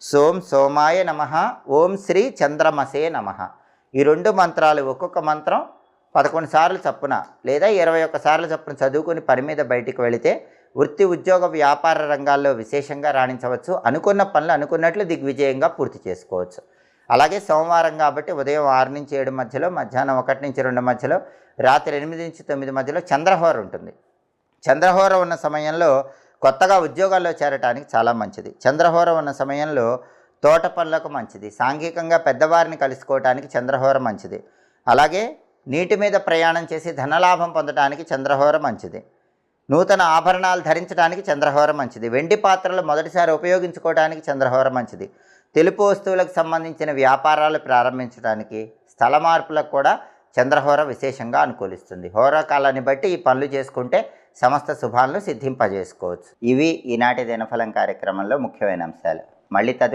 సోం సోమాయ నమః, ఓం శ్రీ చంద్రమసే నమః. ఈ 2 మంత్రాలు ఒక్కొక్క మంత్రం 11 సార్లు చప్పున లేదా 21 సార్లు చప్పున చదువుకుని పని మీద బయటికి వెళితే వృత్తి, ఉద్యోగ, వ్యాపార రంగాల్లో విశేషంగా రాణించవచ్చు. అనుకున్న పనులు అనుకున్నట్లు దిగ్విజయంగా పూర్తి చేసుకోవచ్చు. అలాగే సోమవారం కాబట్టి ఉదయం 6 నుంచి 7 మధ్యలో, మధ్యాహ్నం 1 నుంచి 2 మధ్యలో, రాత్రి 8 నుంచి 9 మధ్యలో చంద్రహోర ఉంటుంది. చంద్రహోర ఉన్న సమయంలో కొత్తగా ఉద్యోగాల్లో చేరటానికి చాలా మంచిది. చంద్రహోర ఉన్న సమయంలో తోట పనులకు మంచిది. సాంఘికంగా పెద్దవారిని కలుసుకోవటానికి చంద్రహోర మంచిది. అలాగే నీటి మీద ప్రయాణం చేసి ధనలాభం పొందడానికి చంద్రహోర మంచిది. నూతన ఆభరణాలు ధరించడానికి చంద్రహోర మంచిది. వెండి పాత్రలు మొదటిసారి ఉపయోగించుకోవడానికి చంద్రహోర మంచిది. తెలుపు వస్తువులకు సంబంధించిన వ్యాపారాలు ప్రారంభించడానికి, స్థల మార్పులకు కూడా చంద్రహోర విశేషంగా అనుకూలిస్తుంది. హోరాకాలాన్ని బట్టి ఈ పనులు చేసుకుంటే సమస్త శుభాలను సిద్ధింపజేసుకోవచ్చు. ఇవి ఈనాటి దినఫలం కార్యక్రమంలో ముఖ్యమైన అంశాలు. మళ్ళీ